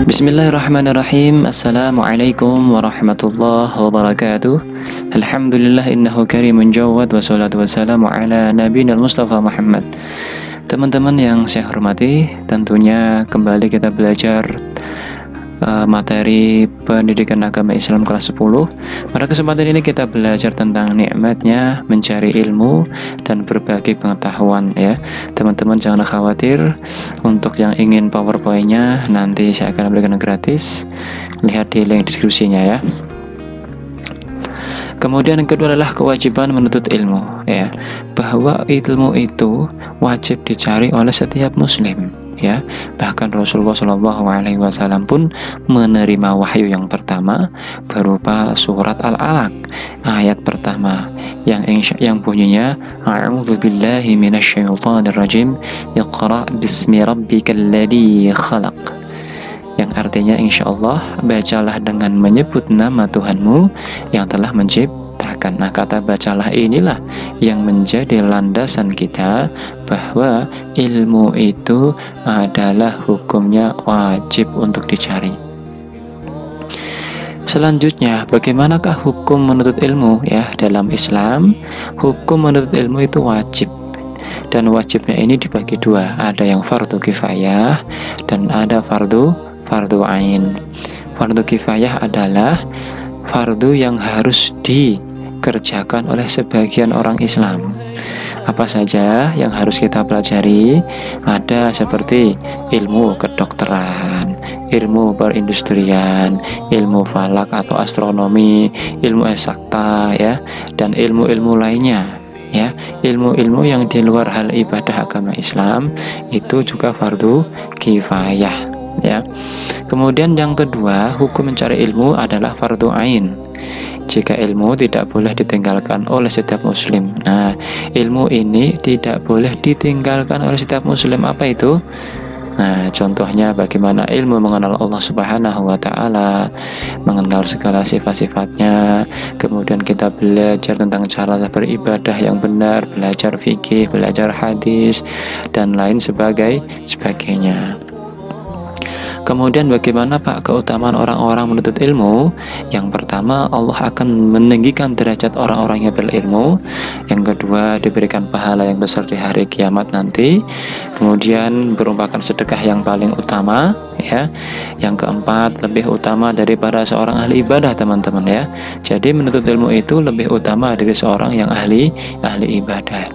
Bismillahirrahmanirrahim. Assalamualaikum warahmatullahi wabarakatuh. Alhamdulillah innahu karimun jawad. Wassalatu wassalamu ala nabiyina Mustafa Muhammad. Teman-teman yang saya hormati, tentunya kembali kita belajar materi pendidikan agama Islam kelas 10. Pada kesempatan ini kita belajar tentang nikmatnya mencari ilmu dan berbagi pengetahuan, ya. Teman-teman jangan khawatir, untuk yang ingin PowerPoint-nya nanti saya akan berikan gratis. Lihat di link deskripsinya, ya. Kemudian yang kedua adalah kewajiban menuntut ilmu, ya. Bahwa ilmu itu wajib dicari oleh setiap muslim, ya. Bahkan Rasulullah SAW pun menerima wahyu yang pertama berupa surat Al-Alaq ayat pertama yang bunyinya a'udzubillahi minasyaitonirrajim iqra bismi rabbikal ladzi khalaq, yang artinya insyaallah bacalah dengan menyebut nama Tuhanmu yang telah menciptakan. Nah, kata bacalah inilah yang menjadi landasan kita bahwa ilmu itu adalah hukumnya wajib untuk dicari. Selanjutnya, bagaimanakah hukum menuntut ilmu, ya? Dalam Islam, hukum menuntut ilmu itu wajib. Dan wajibnya ini dibagi dua, ada yang fardu kifayah dan ada fardu ain. Fardu kifayah adalah fardu yang harus dikerjakan oleh sebagian orang Islam. Apa saja yang harus kita pelajari? Ada seperti ilmu kedokteran, ilmu perindustrian, ilmu falak atau astronomi, ilmu eksakta, ya, dan ilmu-ilmu lainnya, ya. Ilmu-ilmu yang di luar hal ibadah agama Islam itu juga fardu kifayah, ya. Kemudian yang kedua, hukum mencari ilmu adalah fardu ain. Jika ilmu tidak boleh ditinggalkan oleh setiap muslim. Nah, ilmu ini tidak boleh ditinggalkan oleh setiap muslim. Apa itu? Nah, contohnya bagaimana ilmu mengenal Allah Subhanahu wa Ta'ala, mengenal segala sifat-sifatnya. Kemudian kita belajar tentang cara beribadah yang benar, belajar fikih, belajar hadis, dan lain sebagainya. Kemudian bagaimana Pak keutamaan orang-orang menuntut ilmu? Yang pertama, Allah akan meninggikan derajat orang-orang yang berilmu. Yang kedua, diberikan pahala yang besar di hari kiamat nanti. Kemudian merupakan sedekah yang paling utama, ya. Yang keempat, lebih utama daripada seorang ahli ibadah, teman-teman, ya. Jadi menuntut ilmu itu lebih utama dari seorang yang ahli ibadah.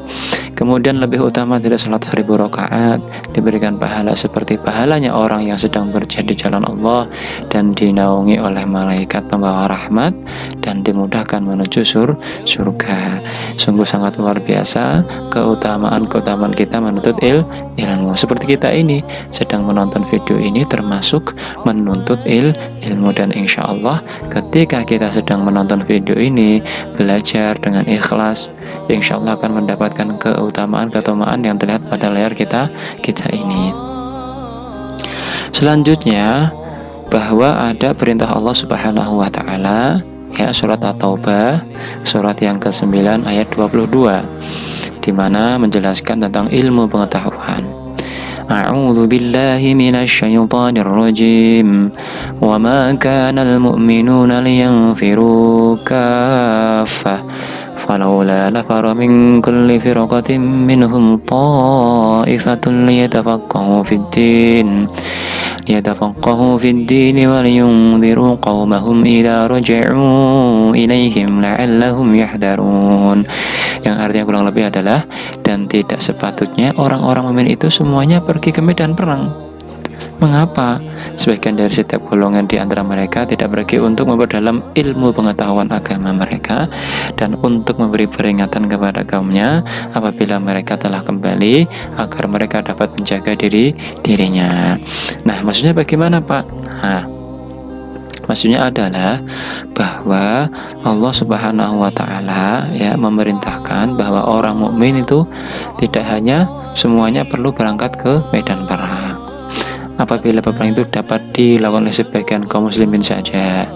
Kemudian lebih utama dari sholat 1000 rakaat, diberikan pahala seperti pahalanya orang yang sedang berjihad di jalan Allah dan dinaungi oleh malaikat pembawa rahmat dan dimudahkan menuju surga. Sungguh sangat luar biasa keutamaan kita menuntut ilmu. Seperti kita ini sedang menonton video ini termasuk menuntut ilmu, dan insya Allah ketika kita sedang menonton video ini belajar dengan ikhlas, insya Allah akan mendapatkan keutamaan yang terlihat pada layar kita ini. Selanjutnya, bahwa ada perintah Allah Subhanahu wa Ta'ala, ya, surat At-Taubah, surat yang ke-9 ayat 22, di mana menjelaskan tentang ilmu pengetahuan. A'udzu billahi minasyaitonir rajim. Wa ma kana al-mu'minuna liyanfiru kaffah. فلولا نفر من كل فرقة منهم طائفة ليتفقهوا في الدين ولينذروا قومهم إذا رجعوا إليهم لعلهم يحذرون. Yang artinya kurang lebih adalah, dan tidak sepatutnya orang-orang mukmin itu semuanya pergi ke medan perang. Mengapa? Sebagian dari setiap golongan di antara mereka tidak pergi untuk memperdalam ilmu pengetahuan agama mereka dan untuk memberi peringatan kepada kaumnya apabila mereka telah kembali, agar mereka dapat menjaga dirinya. Nah, maksudnya bagaimana, Pak? Nah, maksudnya adalah bahwa Allah Subhanahu wa Ta'ala, ya, memerintahkan bahwa orang mukmin itu tidak hanya semuanya perlu berangkat ke medan perang. Apabila peperangan itu dapat dilakukan oleh sebagian kaum muslimin saja,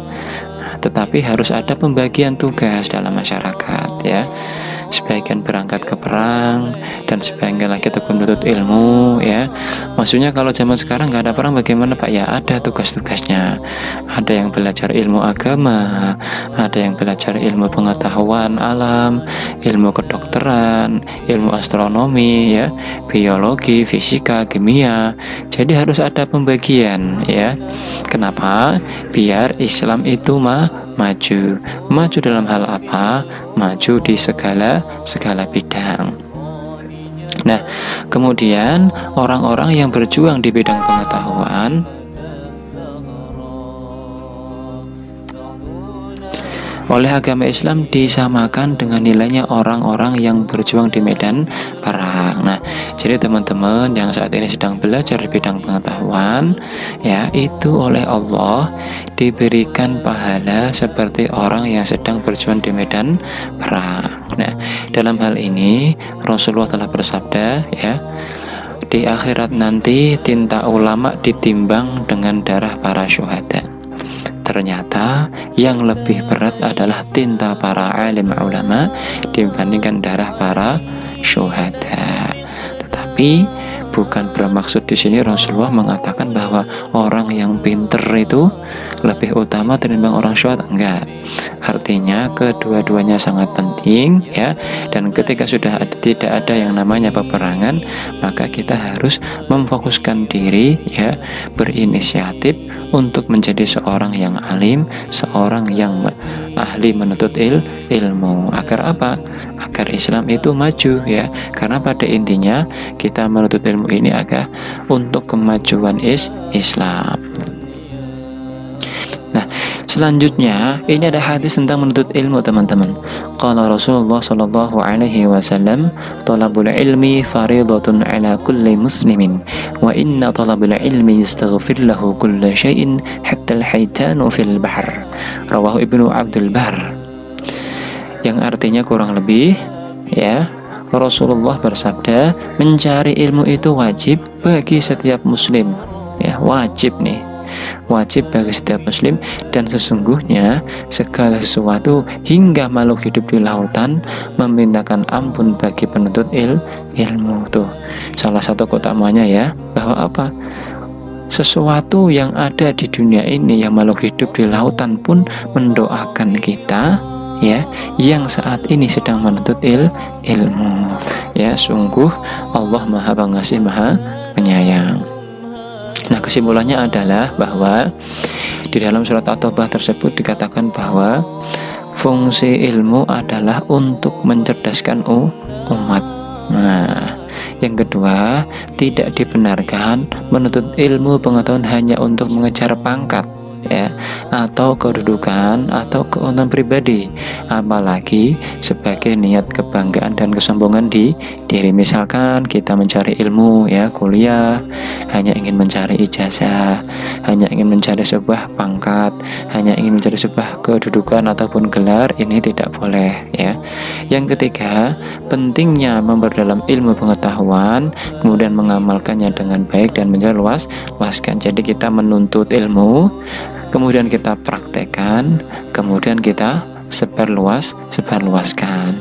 tetapi harus ada pembagian tugas dalam masyarakat, ya. sebagian berangkat ke perang, dan sebagian lagi tetap menuntut ilmu, ya. Maksudnya kalau zaman sekarang nggak ada perang bagaimana Pak? Ya ada tugas-tugasnya. Ada yang belajar ilmu agama, ada yang belajar ilmu pengetahuan alam, ilmu kedokteran, ilmu astronomi, ya, biologi, fisika, kimia. Jadi harus ada pembagian, ya. Kenapa? Biar Islam itu maju. Maju dalam hal apa? Maju di segala bidang. Nah, kemudian orang-orang yang berjuang di bidang pengetahuan oleh agama Islam disamakan dengan nilainya orang-orang yang berjuang di medan perang. Nah, jadi teman-teman yang saat ini sedang belajar di bidang pengetahuan, ya, itu oleh Allah diberikan pahala seperti orang yang sedang berjuang di medan perang. Nah, dalam hal ini Rasulullah telah bersabda, ya, di akhirat nanti tinta ulama ditimbang dengan darah para syuhada. Ternyata yang lebih berat adalah tinta para alim ulama dibandingkan darah para syuhada. Tetapi bukan bermaksud di sini Rasulullah mengatakan bahwa orang yang pinter itu lebih utama daripada orang syuhada. Enggak. Artinya kedua-duanya sangat penting, ya. Dan ketika sudah tidak ada yang namanya peperangan, maka kita harus memfokuskan diri, ya, berinisiatif untuk menjadi seorang yang alim, seorang yang ahli menuntut ilmu. Agar apa? Agar Islam itu maju, ya. Karena pada intinya kita menuntut ilmu ini agar untuk kemajuan Islam. Nah, selanjutnya ini ada hadis tentang menuntut ilmu, teman-teman. Qala Rasulullah sallallahu alaihi wasallam, "Talabul ilmi fariidatun 'ala kulli muslimin, wa inna talabul ilmi yastaghfir lahu kulla syai'in hatta al-haytanu fil bahr." Rawahu Ibnu Abdul Bar. Yang artinya kurang lebih, ya, Rasulullah bersabda, mencari ilmu itu wajib bagi setiap muslim, ya, wajib nih. Wajib bagi setiap muslim, dan sesungguhnya segala sesuatu hingga makhluk hidup di lautan memintakan ampun bagi penuntut ilmu. Tuh salah satu keutamanya, ya, bahwa apa? Sesuatu yang ada di dunia ini, yang makhluk hidup di lautan pun mendoakan kita, ya, yang saat ini sedang menuntut ilmu. Ya, sungguh Allah Maha Pengasih, Maha Penyayang. Nah, kesimpulannya adalah bahwa di dalam surat At-Taubah tersebut dikatakan bahwa fungsi ilmu adalah untuk mencerdaskan umat. Nah, yang kedua, tidak dibenarkan menuntut ilmu pengetahuan hanya untuk mengejar pangkat, ya, atau kedudukan atau keuntungan pribadi, apalagi sebagai niat kebanggaan dan kesombongan di diri. Misalkan kita mencari ilmu, ya, kuliah hanya ingin mencari ijazah, hanya ingin mencari sebuah pangkat, hanya ingin mencari sebuah kedudukan ataupun gelar, ini tidak boleh, ya. Yang ketiga, pentingnya memperdalam ilmu pengetahuan, kemudian mengamalkannya dengan baik dan menjelaskan. Jadi kita menuntut ilmu, kemudian kita praktekkan, kemudian kita sebarluaskan.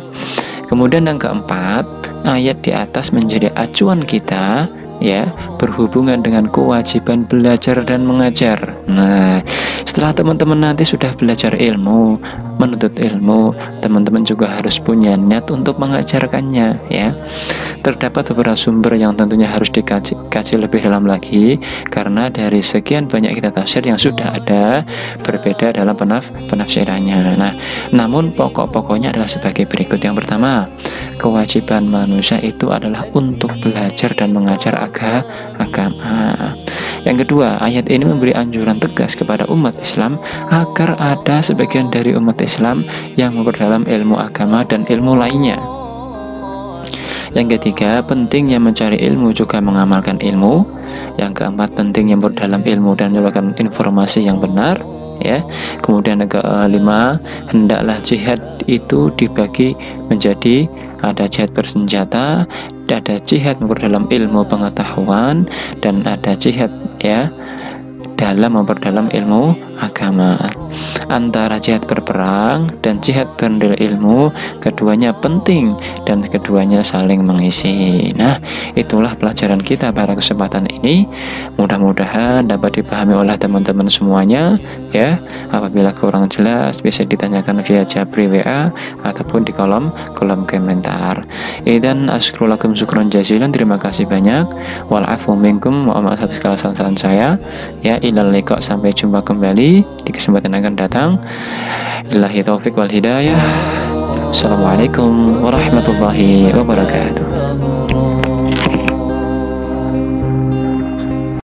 Kemudian yang keempat, ayat di atas menjadi acuan kita, ya, berhubungan dengan kewajiban belajar dan mengajar. Nah, setelah teman-teman nanti sudah belajar ilmu, menuntut ilmu, teman-teman juga harus punya niat untuk mengajarkannya, ya. Terdapat beberapa sumber yang tentunya harus dikaji lebih dalam lagi, karena dari sekian banyak kitab tafsir yang sudah ada, berbeda dalam penafsirannya. Nah, namun pokok-pokoknya adalah sebagai berikut. Yang pertama, kewajiban manusia itu adalah untuk belajar dan mengajar agama. Yang kedua, ayat ini memberi anjuran tegas kepada umat Islam agar ada sebagian dari umat Islam yang memperdalam ilmu agama dan ilmu lainnya. Yang ketiga, pentingnya mencari ilmu juga mengamalkan ilmu. Yang keempat, pentingnya memperdalam ilmu dan menyebarkan informasi yang benar, ya. Kemudian yang kelima, hendaklah jihad itu dibagi menjadi ada jihad bersenjata, ada jihad memperdalam ilmu pengetahuan, dan ada jihad, ya, dalam memperdalam ilmu agama. Antara jihad berperang dan jihad bernilai ilmu, keduanya penting dan keduanya saling mengisi. Nah, itulah pelajaran kita pada kesempatan ini. Mudah-mudahan dapat dipahami oleh teman-teman semuanya ya. Apabila kurang jelas bisa ditanyakan via Japri WA ataupun di kolom komentar. Dan asyukurakum syukron jazilan, terima kasih banyak. Wal afu minkum, mohon maaf atas segala kesalahan saya. Ya, ilal liqa, sampai jumpa kembali di kesempatan akan datang. Billahi taufik wal hidayah. Assalamualaikum warahmatullahi wabarakatuh.